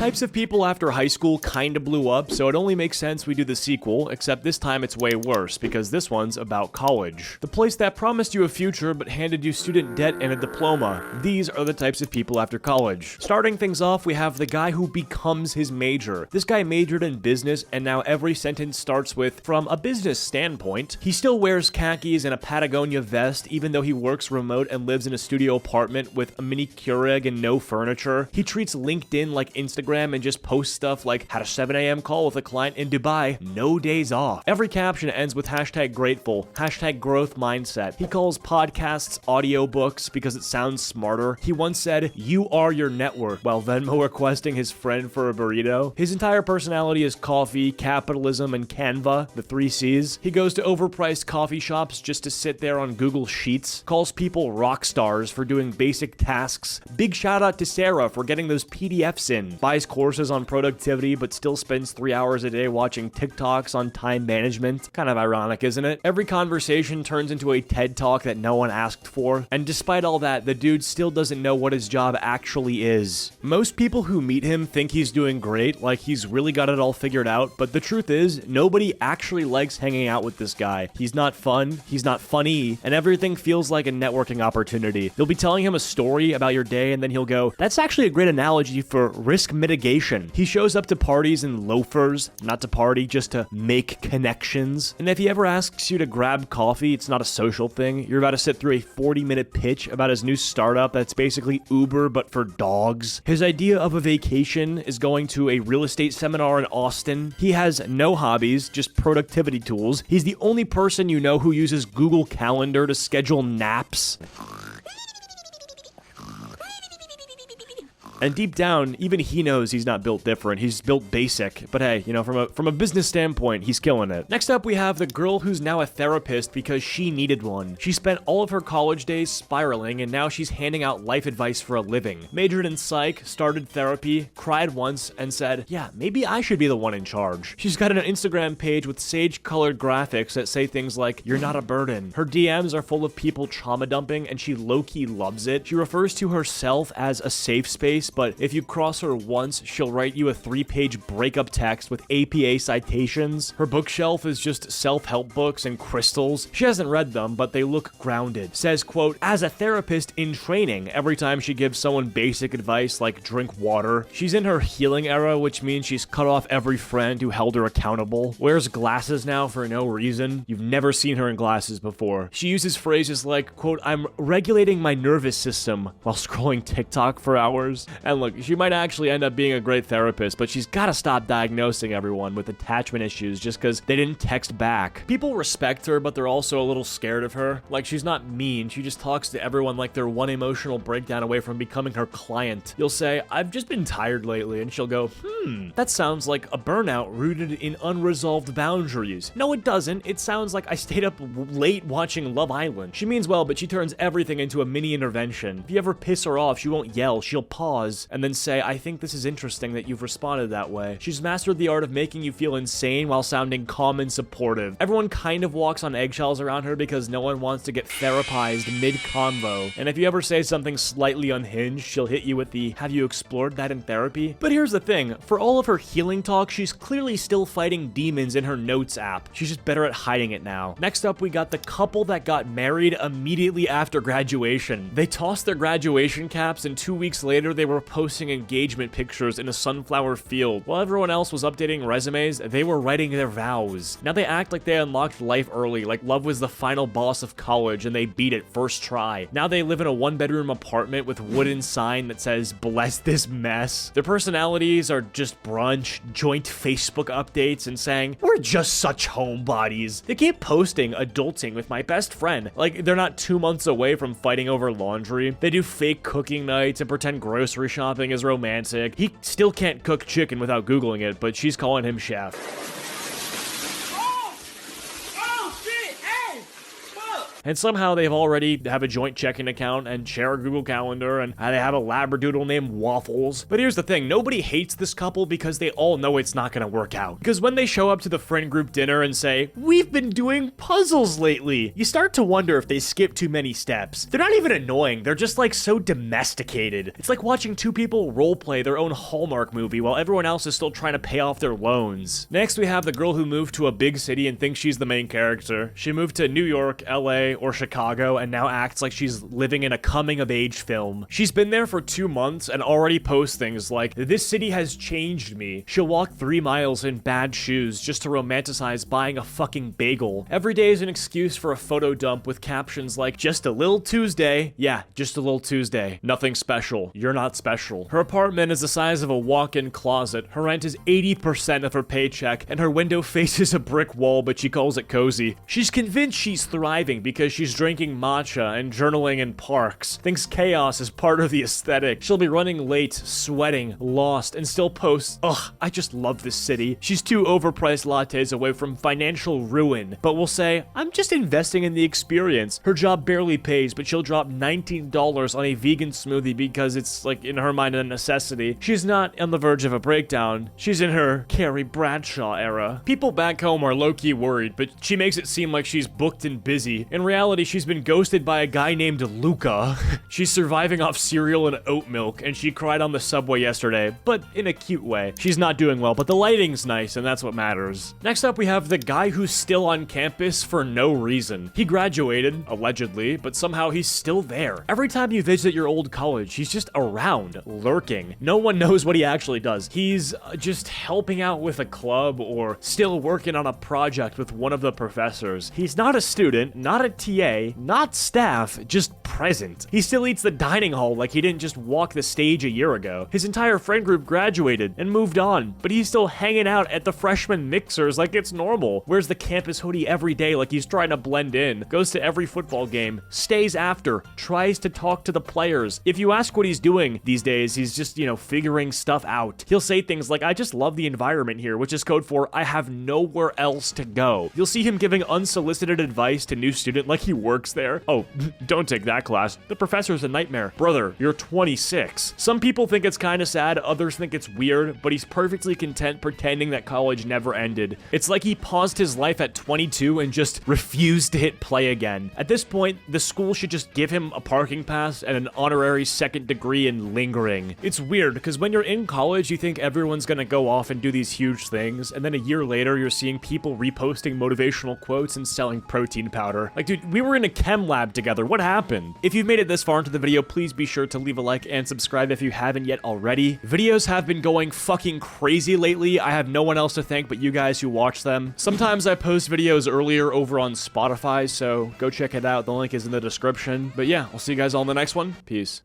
Types of People After High School kinda blew up, so it only makes sense we do the sequel, except this time it's way worse, because this one's about college. The place that promised you a future but handed you student debt and a diploma. These are the types of people after college. Starting things off, we have the guy who becomes his major. This guy majored in business, and now every sentence starts with, from a business standpoint. He still wears khakis and a Patagonia vest, even though he works remote and lives in a studio apartment with a mini Keurig and no furniture. He treats LinkedIn like Instagram and just posts stuff like, had a 7 a.m. call with a client in Dubai, no days off. Every caption ends with hashtag grateful, hashtag growth mindset. He calls podcasts audiobooks because it sounds smarter. He once said, "You are your network," while Venmo requesting his friend for a burrito. His entire personality is coffee, capitalism, and Canva, the 3 C's. He goes to overpriced coffee shops just to sit there on Google Sheets, calls people rock stars for doing basic tasks. Big shout out to Sarah for getting those PDFs in. Buys courses on productivity but still spends 3 hours a day watching TikToks on time management. Kind of ironic, isn't it? Every conversation turns into a TED Talk that no one asked for. And despite all that, the dude still doesn't know what his job actually is. Most people who meet him think he's doing great, like he's really got it all figured out, but the truth is, nobody actually likes hanging out with this guy. He's not fun, he's not funny, and everything feels like a networking opportunity. You'll be telling him a story about your day, and then he'll go, "That's actually a great analogy for risk mitigation." He shows up to parties in loafers, not to party, just to make connections. And if he ever asks you to grab coffee, it's not a social thing. You're about to sit through a 40-minute pitch about his new startup that's basically Uber but for dogs. His idea of a vacation is going to a real estate seminar in Austin. He has no hobbies, just productivity tools. He's the only person you know who uses Google Calendar to schedule naps. And deep down, even he knows he's not built different. He's built basic. But hey, you know, from a business standpoint, he's killing it. Next up, we have the girl who's now a therapist because she needed one. She spent all of her college days spiraling, and now she's handing out life advice for a living. Majored in psych, started therapy, cried once, and said, yeah, maybe I should be the one in charge. She's got an Instagram page with sage-colored graphics that say things like, "You're not a burden." Her DMs are full of people trauma dumping, and she low-key loves it. She refers to herself as a safe space, but if you cross her once, she'll write you a 3-page breakup text with APA citations. Her bookshelf is just self-help books and crystals. She hasn't read them, but they look grounded. Says, quote, "As a therapist in training," every time she gives someone basic advice like drink water. She's in her healing era, which means she's cut off every friend who held her accountable. Wears glasses now for no reason. You've never seen her in glasses before. She uses phrases like, quote, "I'm regulating my nervous system," while scrolling TikTok for hours. And look, she might actually end up being a great therapist, but she's gotta stop diagnosing everyone with attachment issues just because they didn't text back. People respect her, but they're also a little scared of her. Like, she's not mean, she just talks to everyone like they're one emotional breakdown away from becoming her client. You'll say, "I've just been tired lately," and she'll go, that sounds like a burnout rooted in unresolved boundaries. No, it doesn't. It sounds like I stayed up late watching Love Island. She means well, but she turns everything into a mini intervention. If you ever piss her off, she won't yell, she'll pause and then say, "I think this is interesting that you've responded that way." She's mastered the art of making you feel insane while sounding calm and supportive. Everyone kind of walks on eggshells around her because no one wants to get therapized mid-convo. And if you ever say something slightly unhinged, she'll hit you with the, "Have you explored that in therapy?" But here's the thing, for all of her healing talk, she's clearly still fighting demons in her notes app. She's just better at hiding it now. Next up, we got the couple that got married immediately after graduation. They tossed their graduation caps, and 2 weeks later, they were posting engagement pictures in a sunflower field. While everyone else was updating resumes, they were writing their vows. Now they act like they unlocked life early, like love was the final boss of college and they beat it first try. Now they live in a 1-bedroom apartment with wooden sign that says, "Bless this mess." Their personalities are just brunch, joint Facebook updates, and saying, "We're just such homebodies." They keep posting adulting with my best friend, like they're not 2 months away from fighting over laundry. They do fake cooking nights and pretend grocery shopping is romantic. He still can't cook chicken without Googling it, but she's calling him chef. and somehow they've already have a joint checking account and share a Google Calendar, and they have a labradoodle named Waffles. But here's the thing, nobody hates this couple because they all know it's not gonna work out. Because when they show up to the friend group dinner and say, "We've been doing puzzles lately," you start to wonder if they skip too many steps. They're not even annoying, they're just like so domesticated. It's like watching two people roleplay their own Hallmark movie while everyone else is still trying to pay off their loans. Next, we have the girl who moved to a big city and thinks she's the main character. She moved to New York, LA, or Chicago and now acts like she's living in a coming-of-age film. She's been there for 2 months and already posts things like, "This city has changed me." She'll walk 3 miles in bad shoes just to romanticize buying a fucking bagel. Every day is an excuse for a photo dump with captions like, "Just a little Tuesday." Yeah, just a little Tuesday. Nothing special. You're not special. Her apartment is the size of a walk-in closet. Her rent is 80% of her paycheck, and her window faces a brick wall, but she calls it cozy. She's convinced she's thriving because she's drinking matcha and journaling in parks. Thinks chaos is part of the aesthetic. She'll be running late, sweating, lost, and still posts, "Ugh, I just love this city." She's 2 overpriced lattes away from financial ruin, but will say, "I'm just investing in the experience." Her job barely pays, but she'll drop $19 on a vegan smoothie because it's, like, in her mind, a necessity. She's not on the verge of a breakdown. She's in her Carrie Bradshaw era. People back home are low-key worried, but she makes it seem like she's booked and busy. In reality, she's been ghosted by a guy named Luca. She's surviving off cereal and oat milk, and she cried on the subway yesterday, but in a cute way. She's not doing well, but the lighting's nice, and that's what matters. Next up, we have the guy who's still on campus for no reason. He graduated, allegedly, but somehow he's still there. Every time you visit your old college, he's just around, lurking. No one knows what he actually does. He's just helping out with a club or still working on a project with one of the professors. He's not a student, not a TA, not staff, just present. He still eats the dining hall like he didn't just walk the stage a year ago. His entire friend group graduated and moved on, but he's still hanging out at the freshman mixers like it's normal. Wears the campus hoodie every day like he's trying to blend in. Goes to every football game. Stays after. Tries to talk to the players. If you ask what he's doing these days, he's just, figuring stuff out. He'll say things like, "I just love the environment here," which is code for, "I have nowhere else to go." You'll see him giving unsolicited advice to new student like he works there. "Oh, don't take that class. The professor's a nightmare." "Brother, you're 26. Some people think it's kind of sad, others think it's weird, but he's perfectly content pretending that college never ended. It's like he paused his life at 22 and just refused to hit play again. At this point, the school should just give him a parking pass and an honorary second degree in lingering. It's weird, because when you're in college, you think everyone's gonna go off and do these huge things, and then a year later, you're seeing people reposting motivational quotes and selling protein powder. Like, dude, we were in a chem lab together. What happened? If you've made it this far into the video, please be sure to leave a like and subscribe if you haven't yet already. Videos have been going fucking crazy lately. I have no one else to thank but you guys who watch them. Sometimes I post videos earlier over on Spotify, so go check it out. The link is in the description. But yeah, I'll see you guys all in the next one. Peace.